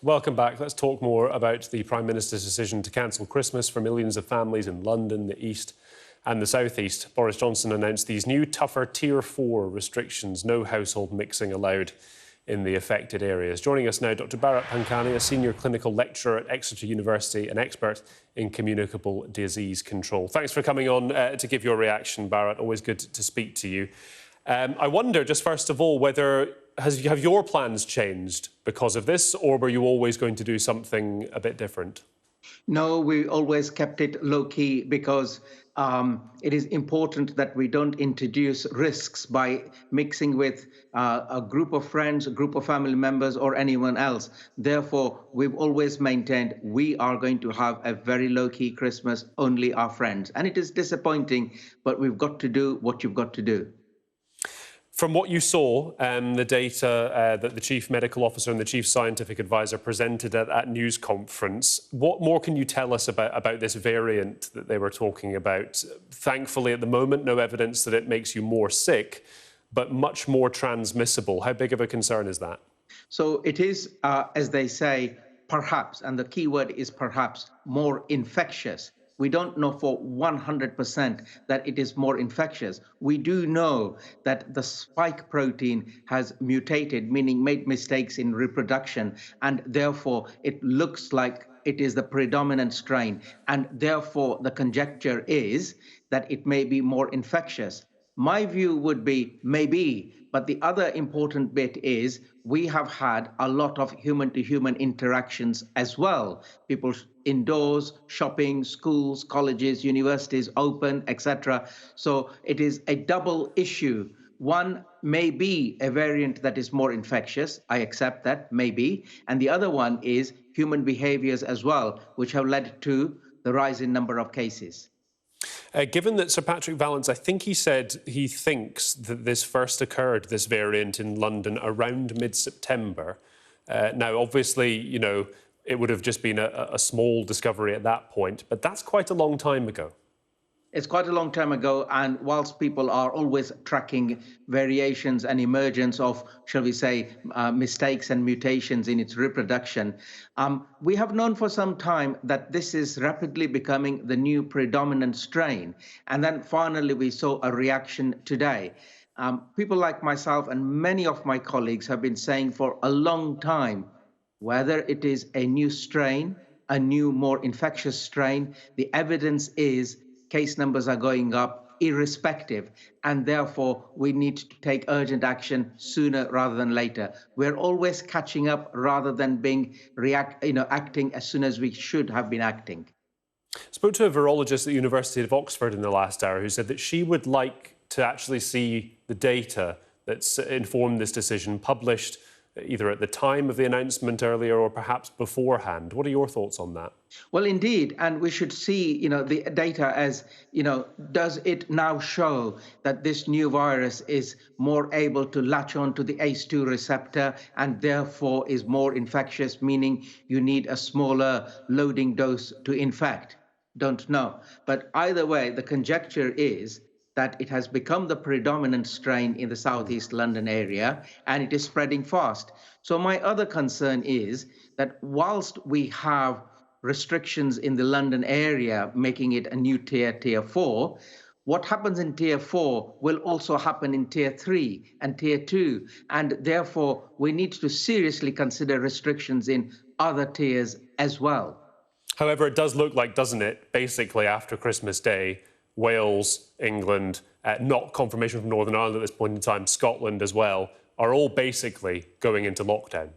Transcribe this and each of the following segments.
Welcome back. Let's talk more about the Prime Minister's decision to cancel Christmas for millions of families in London, the East and the South East. Boris Johnson announced these new, tougher Tier 4 restrictions, no household mixing allowed in the affected areas. Joining us now, Dr Bharat Pankhani, a senior clinical lecturer at Exeter University, an expert in communicable disease control. Thanks for coming on to give your reaction, Bharat. Always good to speak to you. I wonder, just first of all, whether have your plans changed because of this, or were you always going to do something a bit different? No, we always kept it low-key because it is important that we don't introduce risks by mixing with a group of friends, a group of family members, or anyone else. Therefore, we've always maintained we are going to have a very low-key Christmas, only our friends. And it is disappointing, but we've got to do what you've got to do. From what you saw, the data that the Chief Medical Officer and the Chief Scientific Advisor presented at that news conference, what more can you tell us about this variant that they were talking about? Thankfully, at the moment, no evidence that it makes you more sick, but much more transmissible. How big of a concern is that? So it is, as they say, perhaps, and the key word is perhaps, more infectious. We don't know for 100% that it is more infectious. We do know that the spike protein has mutated, meaning made mistakes in reproduction, and therefore it looks like it is the predominant strain. And therefore, the conjecture is that it may be more infectious. My view would be maybe, but the other important bit is we have had a lot of human-to-human interactions as well. People indoors, shopping, schools, colleges, universities open, etc. So it is a double issue. One may be a variant that is more infectious. I accept that, maybe. And the other one is human behaviors as well, which have led to the rise in number of cases. Given that Sir Patrick Vallance, I think he said he thinks that this first occurred, this variant in London, around mid-September. Now, obviously, you know, it would have just been a small discovery at that point, but that's quite a long time ago. It's quite a long time ago, and whilst people are always tracking variations and emergence of, shall we say, mistakes and mutations in its reproduction, we have known for some time that this is rapidly becoming the new predominant strain. And then finally, we saw a reaction today. People like myself and many of my colleagues have been saying for a long time, whether it is a new strain, a new, more infectious strain, the evidence is case numbers are going up irrespective, and therefore we need to take urgent action sooner rather than later. We're always catching up rather than being acting as soon as we should have been acting. I spoke to a virologist at the University of Oxford in the last hour who said that she would like to actually see the data that's informed this decision published either at the time of the announcement earlier or perhaps beforehand. What are your thoughts on that? Well, indeed, and we should see, the data as, does it now show that this new virus is more able to latch on to the ACE2 receptor and therefore is more infectious, meaning you need a smaller loading dose to infect? Don't know. But either way, the conjecture is that it has become the predominant strain in the southeast London area, and it is spreading fast. So my other concern is that whilst we have restrictions in the London area, making it a new tier 4, what happens in tier 4 will also happen in tier 3 and tier 2, and therefore we need to seriously consider restrictions in other tiers as well. However, it does look like, doesn't it, basically after Christmas Day, Wales, England, not confirmation from Northern Ireland at this point in time, Scotland as well, are all basically going into lockdown.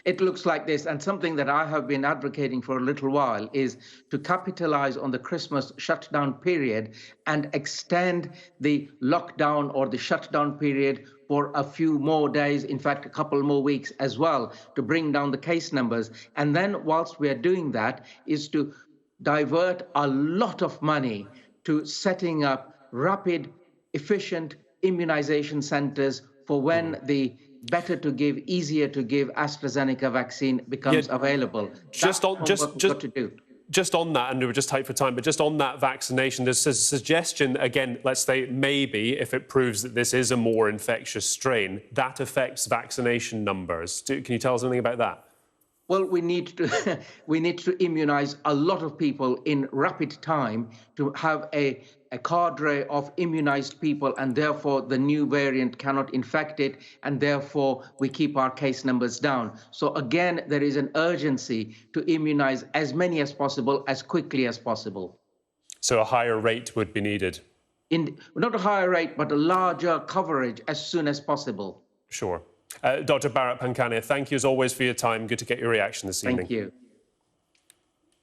It looks like this, and something that I have been advocating for a little while is to capitalise on the Christmas shutdown period and extend the lockdown or the shutdown period for a few more days, in fact, a couple more weeks as well, to bring down the case numbers. And then whilst we are doing that, is to divert a lot of money to setting up rapid, efficient immunization centers for when the better to give, easier to give AstraZeneca vaccine becomes available. Just on that, and we were just tight for time, but just on that vaccination, there's a suggestion, again, let's say maybe if it proves that this is a more infectious strain, that affects vaccination numbers. Can you tell us anything about that? Well, we need to we need to immunize a lot of people in rapid time to have a cadre of immunized people, and therefore the new variant cannot infect it, and therefore we keep our case numbers down. So again, there is an urgency to immunize as many as possible, as quickly as possible. So a higher rate would be needed? Not a higher rate, but a larger coverage as soon as possible. Sure. Dr. Bharat Pankania, thank you as always for your time. Good to get your reaction this evening. Thank you.